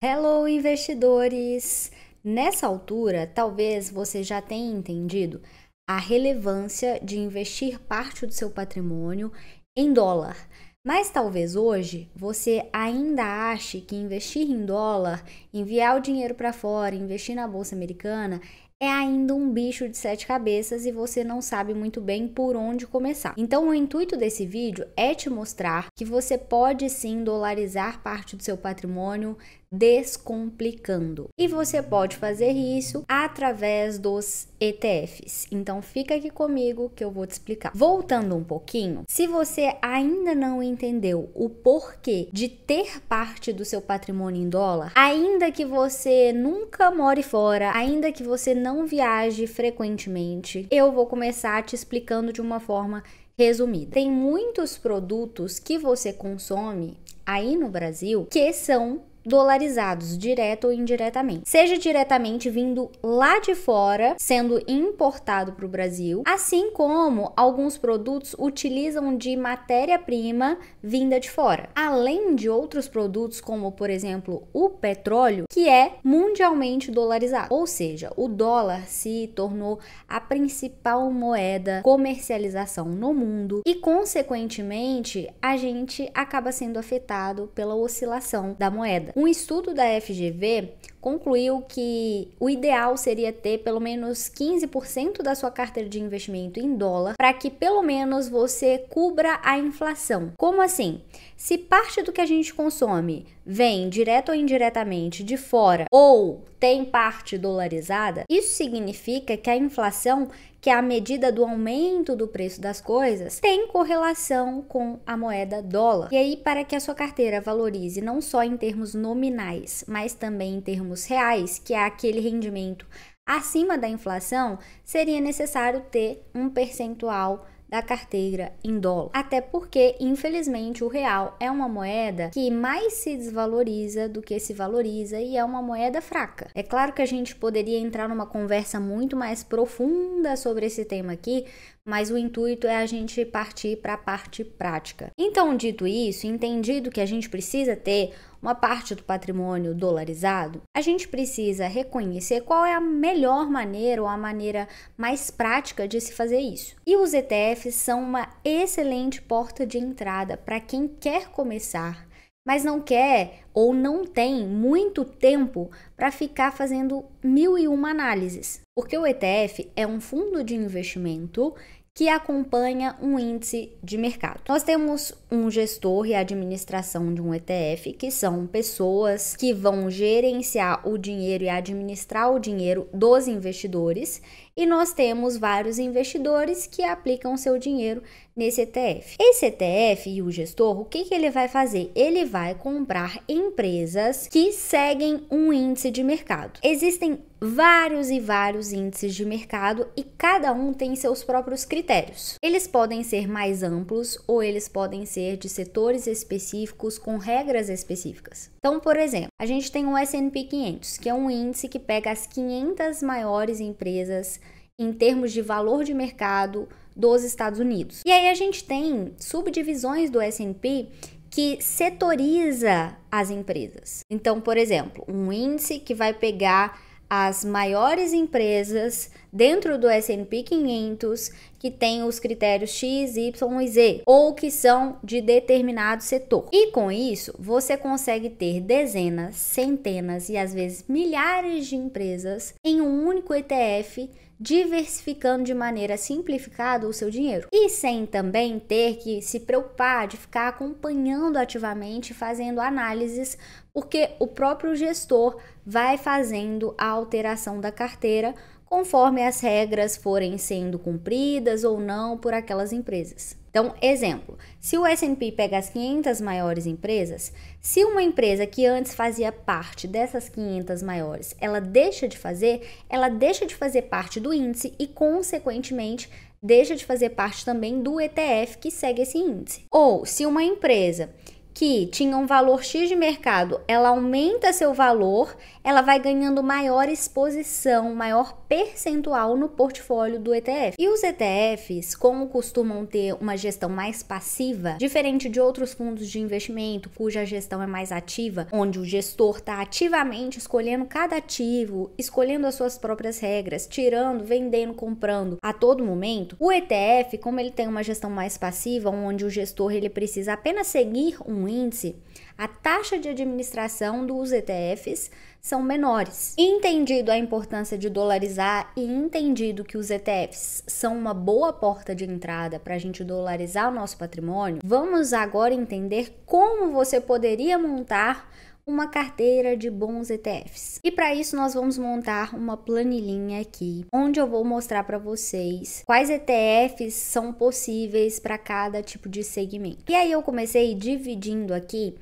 Hello, investidores! Nessa altura, talvez você já tenha entendido a relevância de investir parte do seu patrimônio em dólar. Mas talvez hoje você ainda ache que investir em dólar, enviar o dinheiro para fora, investir na bolsa americana é ainda um bicho de sete cabeças e você não sabe muito bem por onde começar. Então, o intuito desse vídeo é te mostrar que você pode sim dolarizar parte do seu patrimônio descomplicando. E você pode fazer isso através dos ETFs. Então, fica aqui comigo que eu vou te explicar. Voltando um pouquinho, se você ainda não entendeu o porquê de ter parte do seu patrimônio em dólar, ainda que você nunca more fora, ainda que você não viaje frequentemente, eu vou começar te explicando de uma forma resumida. Tem muitos produtos que você consome aí no Brasil que são dolarizados, direto ou indiretamente. Seja diretamente vindo lá de fora, sendo importado para o Brasil, assim como alguns produtos utilizam de matéria-prima vinda de fora. Além de outros produtos, como por exemplo o petróleo, que é mundialmente dolarizado. Ou seja, o dólar se tornou a principal moeda comercialização no mundo e, consequentemente, a gente acaba sendo afetado pela oscilação da moeda. Um estudo da FGV concluiu que o ideal seria ter pelo menos 15% da sua carteira de investimento em dólar para que pelo menos você cubra a inflação. Como assim? Se parte do que a gente consome vem direto ou indiretamente de fora ou tem parte dolarizada, isso significa que a inflação, que é a medida do aumento do preço das coisas, tem correlação com a moeda dólar. E aí, para que a sua carteira valorize não só em termos nominais, mas também em termos reais, que é aquele rendimento acima da inflação, seria necessário ter um percentual da carteira em dólar. Até porque, infelizmente, o real é uma moeda que mais se desvaloriza do que se valoriza e é uma moeda fraca. É claro que a gente poderia entrar numa conversa muito mais profunda sobre esse tema aqui, mas o intuito é a gente partir para a parte prática. Então, dito isso, entendido que a gente precisa ter uma parte do patrimônio dolarizado, a gente precisa reconhecer qual é a melhor maneira ou a maneira mais prática de se fazer isso. E os ETFs são uma excelente porta de entrada para quem quer começar, mas não quer ou não tem muito tempo para ficar fazendo 1001 análises. Porque o ETF é um fundo de investimento que acompanha um índice de mercado. Nós temos um gestor e a administração de um ETF, que são pessoas que vão gerenciar o dinheiro e administrar o dinheiro dos investidores, e nós temos vários investidores que aplicam seu dinheiro nesse ETF. Esse ETF e o gestor, o que ele vai fazer? Ele vai comprar empresas que seguem um índice de mercado. Existem vários e vários índices de mercado e cada um tem seus próprios critérios. Eles podem ser mais amplos ou eles podem ser de setores específicos com regras específicas. Então, por exemplo, a gente tem o S&P 500, que é um índice que pega as 500 maiores empresas em termos de valor de mercado dos Estados Unidos. E aí a gente tem subdivisões do S&P que setoriza as empresas. Então, por exemplo, um índice que vai pegar as maiores empresas dentro do S&P 500 que tem os critérios X, Y e Z, ou que são de determinado setor. E com isso, você consegue ter dezenas, centenas e às vezes milhares de empresas em um único ETF, diversificando de maneira simplificada o seu dinheiro. E sem também ter que se preocupar de ficar acompanhando ativamente, fazendo análises, porque o próprio gestor vai fazendo a alteração da carteira conforme as regras forem sendo cumpridas ou não por aquelas empresas. Então, exemplo, se o S&P pega as 500 maiores empresas, se uma empresa que antes fazia parte dessas 500 maiores, ela deixa de fazer parte do índice e, consequentemente, deixa de fazer parte também do ETF que segue esse índice. Ou, se uma empresa que tinha um valor X de mercado, ela aumenta seu valor, ela vai ganhando maior exposição, maior percentual no portfólio do ETF. E os ETFs, como costumam ter uma gestão mais passiva, diferente de outros fundos de investimento, cuja gestão é mais ativa, onde o gestor está ativamente escolhendo cada ativo, escolhendo as suas próprias regras, tirando, vendendo, comprando a todo momento, o ETF, como ele tem uma gestão mais passiva, onde o gestor ele precisa apenas seguir um índice, a taxa de administração dos ETFs são menores. Entendido a importância de dolarizar e entendido que os ETFs são uma boa porta de entrada para a gente dolarizar o nosso patrimônio, vamos agora entender como você poderia montar uma carteira de bons ETFs. E para isso nós vamos montar uma planilhinha aqui, onde eu vou mostrar para vocês quais ETFs são possíveis para cada tipo de segmento. E aí eu comecei dividindo aqui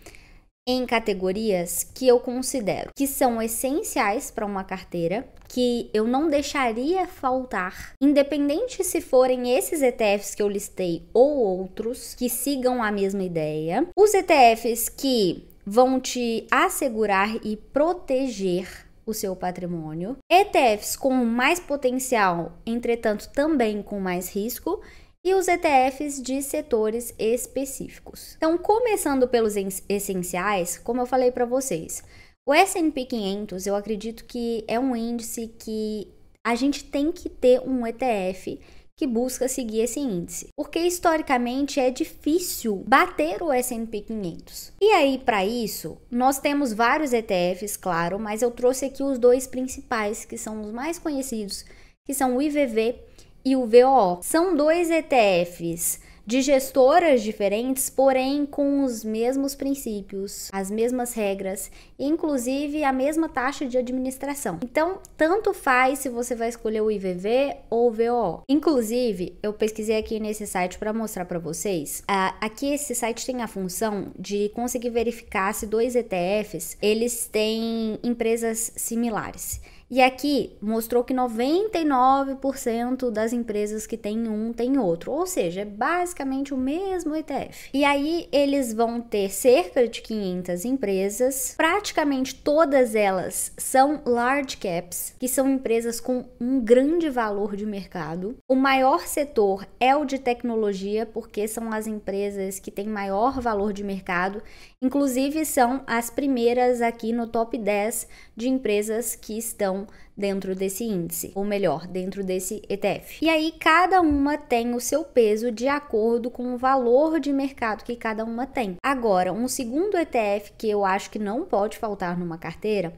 em categorias que eu considero que são essenciais para uma carteira, que eu não deixaria faltar, independente se forem esses ETFs que eu listei ou outros que sigam a mesma ideia. Os ETFs que vão te assegurar e proteger o seu patrimônio. ETFs com mais potencial, entretanto também com mais risco. E os ETFs de setores específicos. Então, começando pelos essenciais, como eu falei para vocês, o S&P 500 eu acredito que é um índice que a gente tem que ter um ETF que busca seguir esse índice, porque historicamente é difícil bater o S&P 500. E aí, para isso, nós temos vários ETFs, claro, mas eu trouxe aqui os dois principais, que são os mais conhecidos, que são o IVV e o VOO. São dois ETFs de gestoras diferentes, porém com os mesmos princípios, as mesmas regras, inclusive a mesma taxa de administração. Então, tanto faz se você vai escolher o IVV ou o VOO. Inclusive, eu pesquisei aqui nesse site para mostrar para vocês. Aqui esse site tem a função de conseguir verificar se dois ETFs eles têm empresas similares. E aqui mostrou que 99% das empresas que tem um tem outro, ou seja, é basicamente o mesmo ETF. E aí eles vão ter cerca de 500 empresas, praticamente todas elas são large caps, que são empresas com um grande valor de mercado. O maior setor é o de tecnologia, porque são as empresas que têm maior valor de mercado, inclusive são as primeiras aqui no top 10 de empresas que estão dentro desse índice, ou melhor, dentro desse ETF. E aí cada uma tem o seu peso de acordo com o valor de mercado que cada uma tem. Agora, um segundo ETF que eu acho que não pode faltar numa carteira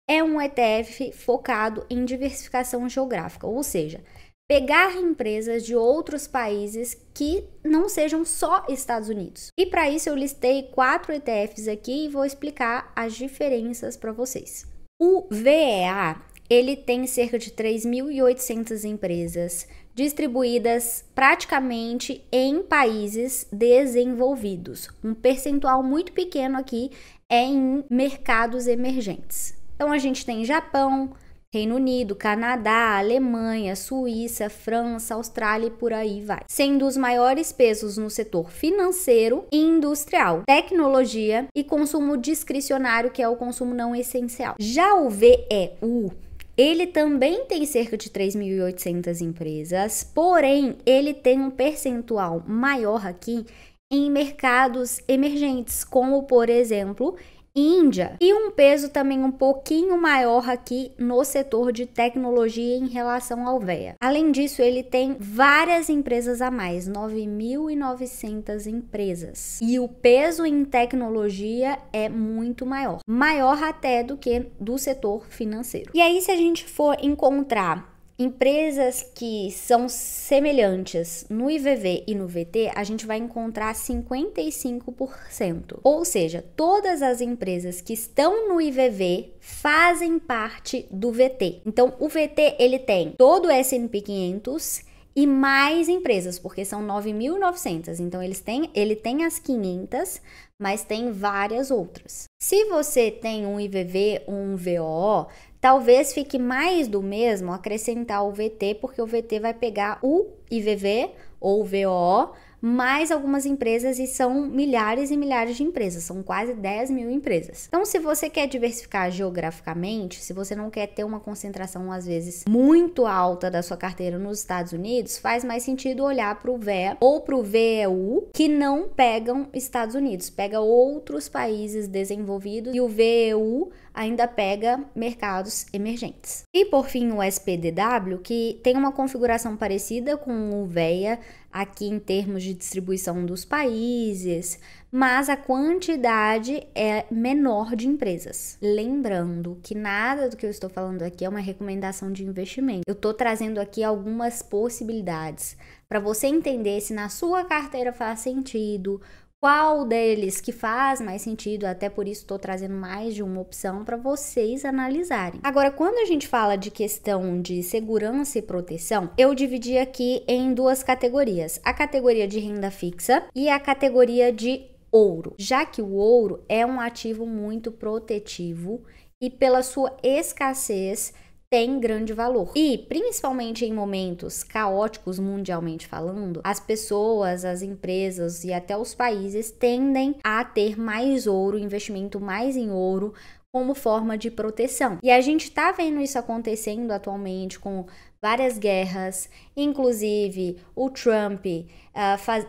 é um ETF focado em diversificação geográfica, ou seja, pegar empresas de outros países que não sejam só Estados Unidos. E para isso eu listei 4 ETFs aqui e vou explicar as diferenças para vocês. O VEA, ele tem cerca de 3.800 empresas distribuídas praticamente em países desenvolvidos. Um percentual muito pequeno aqui é em mercados emergentes. Então a gente tem Japão, Reino Unido, Canadá, Alemanha, Suíça, França, Austrália e por aí vai. Sendo os maiores pesos no setor financeiro e industrial, tecnologia e consumo discricionário, que é o consumo não essencial. Já o VEU, ele também tem cerca de 3.800 empresas, porém ele tem um percentual maior aqui em mercados emergentes, como por exemplo Índia, e um peso também um pouquinho maior aqui no setor de tecnologia em relação ao VEA. Além disso, ele tem várias empresas a mais, 9.900 empresas. E o peso em tecnologia é muito maior até do que do setor financeiro. E aí, se a gente for encontrar empresas que são semelhantes no IVV e no VT, a gente vai encontrar 55%. Ou seja, todas as empresas que estão no IVV fazem parte do VT. Então, o VT ele tem todo o S&P 500 e mais empresas, porque são 9.900. Então, ele tem as 500, mas tem várias outras. Se você tem um IVV ou um VOO, talvez fique mais do mesmo acrescentar o VT, porque o VT vai pegar o IVV ou o VOO mais algumas empresas, e são milhares e milhares de empresas, são quase 10 mil empresas. Então, se você quer diversificar geograficamente, se você não quer ter uma concentração, às vezes, muito alta da sua carteira nos Estados Unidos, faz mais sentido olhar para o VEA ou para o VEU, que não pegam Estados Unidos, pega outros países desenvolvidos, e o VEU ainda pega mercados emergentes. E por fim, o SPDW, que tem uma configuração parecida com o VEA aqui em termos de distribuição dos países, mas a quantidade é menor de empresas. Lembrando que nada do que eu estou falando aqui é uma recomendação de investimento. Eu estou trazendo aqui algumas possibilidades para você entender se na sua carteira faz sentido, qual deles que faz mais sentido, até por isso estou trazendo mais de uma opção para vocês analisarem. Agora, quando a gente fala de questão de segurança e proteção, eu dividi aqui em duas categorias: a categoria de renda fixa e a categoria de ouro, já que o ouro é um ativo muito protetivo e pela sua escassez tem grande valor. E, principalmente em momentos caóticos mundialmente falando, as pessoas, as empresas e até os países tendem a ter mais ouro, investimento mais em ouro como forma de proteção. E a gente está vendo isso acontecendo atualmente com várias guerras, inclusive o Trump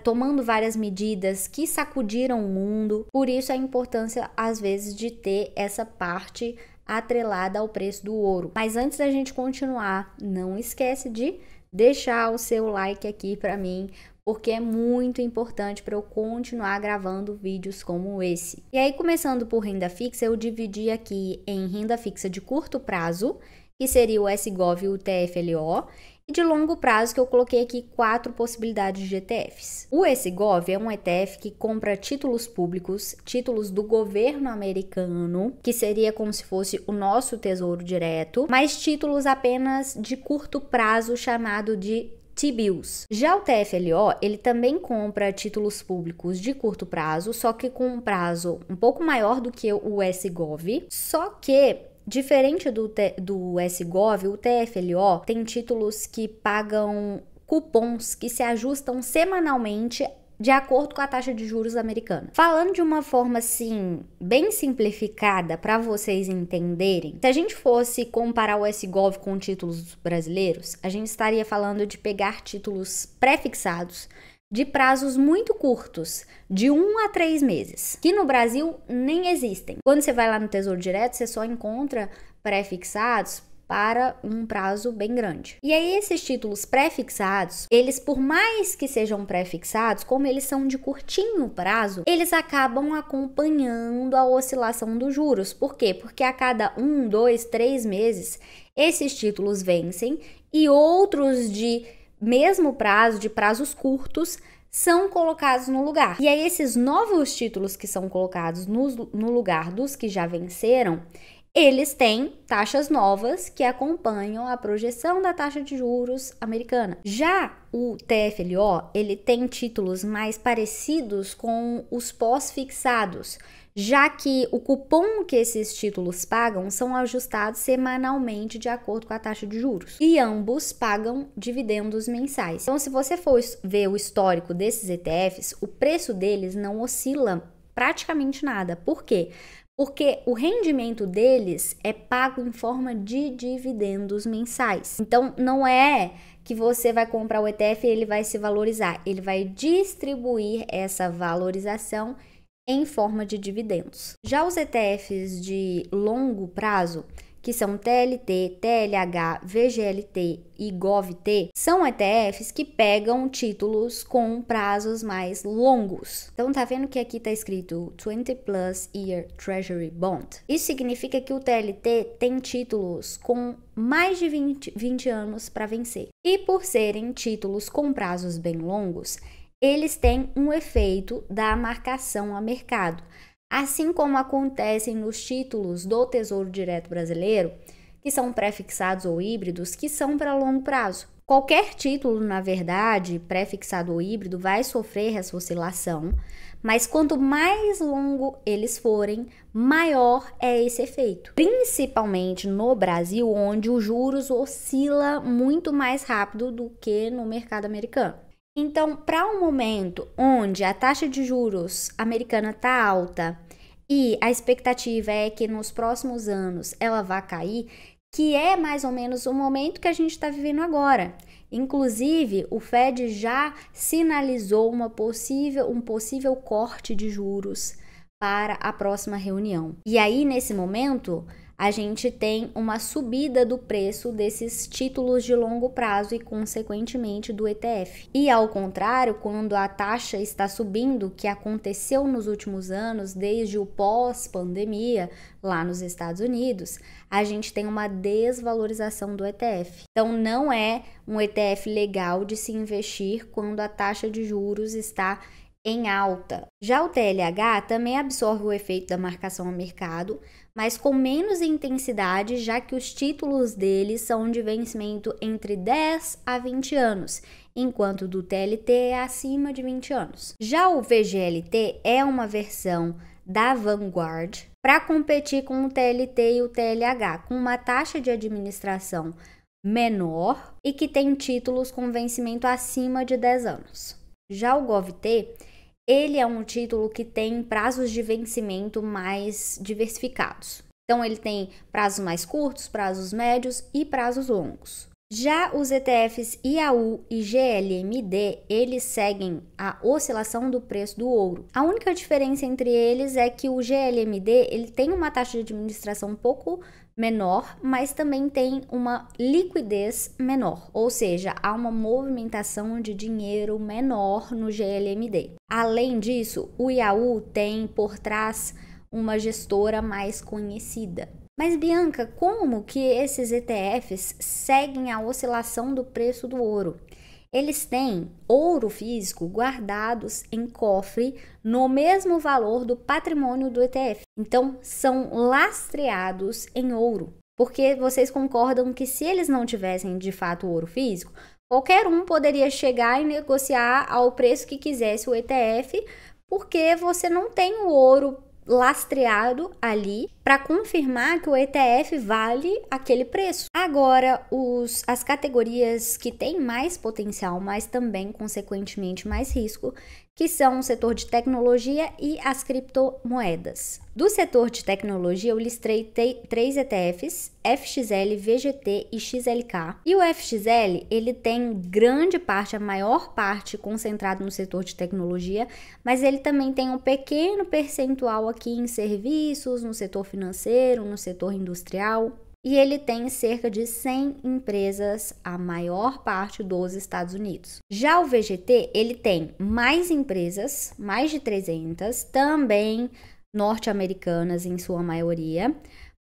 tomando várias medidas que sacudiram o mundo. Por isso a importância, às vezes, de ter essa parte atrelada ao preço do ouro. Mas antes da gente continuar, não esquece de deixar o seu like aqui para mim, porque é muito importante para eu continuar gravando vídeos como esse. E aí, começando por renda fixa, eu dividi aqui em renda fixa de curto prazo, que seria o SGOV e o TFLO, e de longo prazo, que eu coloquei aqui 4 possibilidades de ETFs. O SGOV é um ETF que compra títulos públicos, títulos do governo americano, que seria como se fosse o nosso tesouro direto, mas títulos apenas de curto prazo, chamado de T-bills. Já o TFLO, ele também compra títulos públicos de curto prazo, só que com um prazo um pouco maior do que o SGOV, só que diferente do SGOV, o TFLO tem títulos que pagam cupons que se ajustam semanalmente de acordo com a taxa de juros americana. Falando de uma forma assim, bem simplificada para vocês entenderem, se a gente fosse comparar o SGOV com títulos brasileiros, a gente estaria falando de pegar títulos pré-fixados de prazos muito curtos, de 1 a 3 meses, que no Brasil nem existem. Quando você vai lá no Tesouro Direto, você só encontra pré-fixados para um prazo bem grande. E aí esses títulos pré-fixados, eles, por mais que sejam pré-fixados, como eles são de curtinho prazo, eles acabam acompanhando a oscilação dos juros. Por quê? Porque a cada 1, 2, 3 meses, esses títulos vencem e outros de mesmo prazo, de prazos curtos, são colocados no lugar. E aí esses novos títulos que são colocados no lugar dos que já venceram, eles têm taxas novas que acompanham a projeção da taxa de juros americana. Já o TFLO, ele tem títulos mais parecidos com os pós-fixados, já que o cupom que esses títulos pagam são ajustados semanalmente de acordo com a taxa de juros. E ambos pagam dividendos mensais. Então, se você for ver o histórico desses ETFs, o preço deles não oscila praticamente nada. Por quê? Porque o rendimento deles é pago em forma de dividendos mensais. Então, não é que você vai comprar o ETF e ele vai se valorizar. Ele vai distribuir essa valorização em forma de dividendos. Já os ETFs de longo prazo, que são TLT, TLH, VGLT e GOVT, são ETFs que pegam títulos com prazos mais longos. Então tá vendo que aqui tá escrito 20 plus year Treasury Bond. Isso significa que o TLT tem títulos com mais de 20 anos para vencer. E por serem títulos com prazos bem longos, eles têm um efeito da marcação a mercado, assim como acontecem nos títulos do Tesouro Direto Brasileiro, que são pré-fixados ou híbridos, que são para longo prazo. Qualquer título, na verdade, pré-fixado ou híbrido, vai sofrer essa oscilação, mas quanto mais longo eles forem, maior é esse efeito. Principalmente no Brasil, onde os juros oscila muito mais rápido do que no mercado americano. Então, para um momento onde a taxa de juros americana está alta e a expectativa é que nos próximos anos ela vá cair, que é mais ou menos o momento que a gente está vivendo agora. Inclusive, o Fed já sinalizou um possível corte de juros para a próxima reunião. E aí, nesse momento, a gente tem uma subida do preço desses títulos de longo prazo e, consequentemente, do ETF. E, ao contrário, quando a taxa está subindo, que aconteceu nos últimos anos, desde o pós-pandemia, lá nos Estados Unidos, a gente tem uma desvalorização do ETF. Então, não é um ETF legal de se investir quando a taxa de juros está em alta. Já o TLH também absorve o efeito da marcação ao mercado, mas com menos intensidade, já que os títulos dele são de vencimento entre 10 a 20 anos, enquanto o do TLT é acima de 20 anos. Já o VGLT é uma versão da Vanguard para competir com o TLT e o TLH, com uma taxa de administração menor e que tem títulos com vencimento acima de 10 anos. Já o GovT, ele é um título que tem prazos de vencimento mais diversificados. Então, ele tem prazos mais curtos, prazos médios e prazos longos. Já os ETFs IAU e GLMD, eles seguem a oscilação do preço do ouro. A única diferença entre eles é que o GLMD, ele tem uma taxa de administração um pouco menor, mas também tem uma liquidez menor, ou seja, há uma movimentação de dinheiro menor no GLMD. Além disso, o IAU tem por trás uma gestora mais conhecida. Mas, Bianca, como que esses ETFs seguem a oscilação do preço do ouro? Eles têm ouro físico guardados em cofre no mesmo valor do patrimônio do ETF. Então, são lastreados em ouro. Porque vocês concordam que se eles não tivessem de fato ouro físico, qualquer um poderia chegar e negociar ao preço que quisesse o ETF, porque você não tem o ouro lastreado ali para confirmar que o ETF vale aquele preço. Agora, as categorias que têm mais potencial, mas também, consequentemente, mais risco, que são o setor de tecnologia e as criptomoedas. Do setor de tecnologia, eu listei 3 ETFs, FXL, VGT e XLK. E o FXL, ele tem grande parte, a maior parte concentrado no setor de tecnologia, mas ele também tem um pequeno percentual aqui em serviços, no setor financeiro, no setor industrial. E ele tem cerca de 100 empresas, a maior parte dos Estados Unidos. Já o VGT, ele tem mais empresas, mais de 300, também norte-americanas em sua maioria,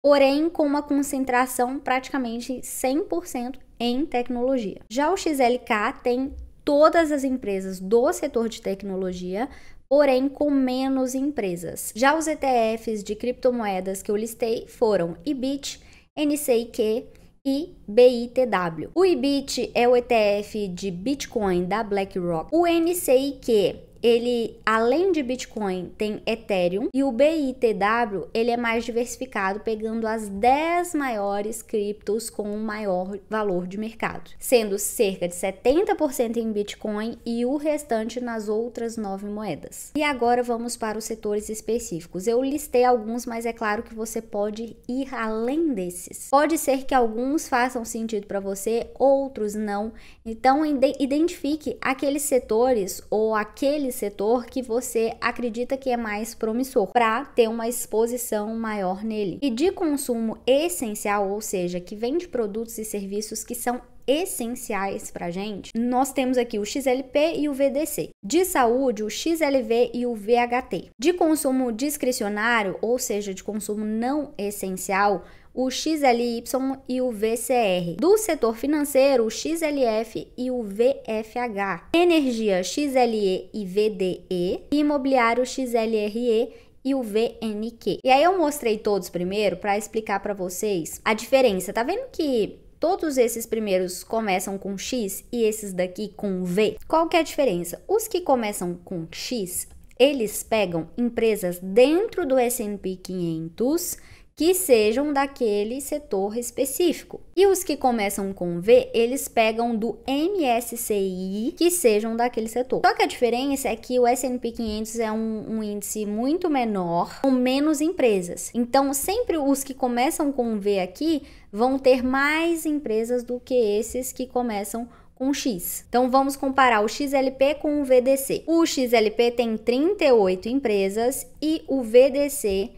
porém com uma concentração praticamente 100% em tecnologia. Já o XLK tem todas as empresas do setor de tecnologia, porém com menos empresas. Já os ETFs de criptomoedas que eu listei foram IBIT, NCIQ e BITW. O IBIT é o ETF de Bitcoin da BlackRock. O NCIQ, ele, além de Bitcoin, tem Ethereum, e o BITW, ele é mais diversificado, pegando as 10 maiores criptos com o maior valor de mercado, sendo cerca de 70% em Bitcoin e o restante nas outras 9 moedas. E agora vamos para os setores específicos. Eu listei alguns, mas é claro que você pode ir além desses. Pode ser que alguns façam sentido para você, outros não. Então, identifique aqueles setores ou aquele setor que você acredita que é mais promissor para ter uma exposição maior nele. E de consumo essencial, ou seja, que vende produtos e serviços que são essenciais para a gente, nós temos aqui o XLP e o VDC. De saúde, o XLV e o VHT. De consumo discricionário, ou seja, de consumo não essencial, o XLY e o VCR. Do setor financeiro, o XLF e o VFH. Energia, XLE e VDE. Imobiliário, XLRE e o VNQ. E aí eu mostrei todos primeiro para explicar para vocês a diferença. Tá vendo que todos esses primeiros começam com X e esses daqui com V? Qual que é a diferença? Os que começam com X, eles pegam empresas dentro do S&P 500 que sejam daquele setor específico. E os que começam com V, eles pegam do MSCI, que sejam daquele setor. Só que a diferença é que o S&P 500 é um índice muito menor, com menos empresas. Então, sempre os que começam com V aqui vão ter mais empresas do que esses que começam com X. Então, vamos comparar o XLP com o VDC. O XLP tem 38 empresas e o VDC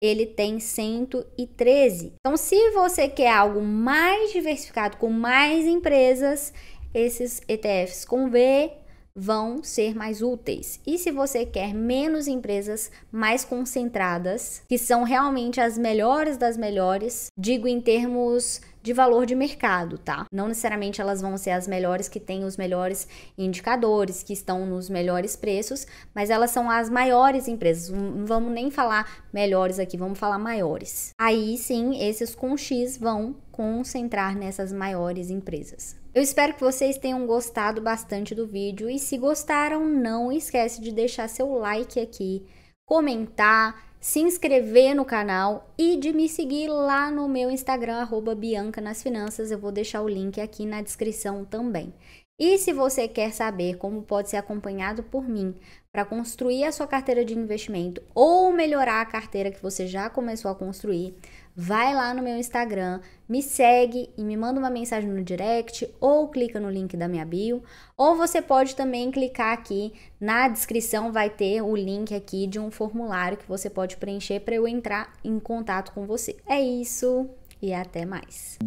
ele tem 113. Então, se você quer algo mais diversificado, com mais empresas, esses ETFs com V vão ser mais úteis. E se você quer menos empresas, mais concentradas, que são realmente as melhores das melhores, digo em termos de valor de mercado, tá? Não necessariamente elas vão ser as melhores que têm os melhores indicadores, que estão nos melhores preços, mas elas são as maiores empresas. Não vamos nem falar melhores aqui, vamos falar maiores. Aí sim, esses com X vão concentrar nessas maiores empresas. Eu espero que vocês tenham gostado bastante do vídeo e se gostaram, não esquece de deixar seu like aqui, comentar, se inscrever no canal e de me seguir lá no meu Instagram, @BiancaNasFinanças. Eu vou deixar o link aqui na descrição também. E se você quer saber como pode ser acompanhado por mim para construir a sua carteira de investimento ou melhorar a carteira que você já começou a construir, vai lá no meu Instagram, me segue e me manda uma mensagem no direct ou clica no link da minha bio, ou você pode também clicar aqui na descrição, vai ter o link aqui de um formulário que você pode preencher para eu entrar em contato com você. É isso e até mais.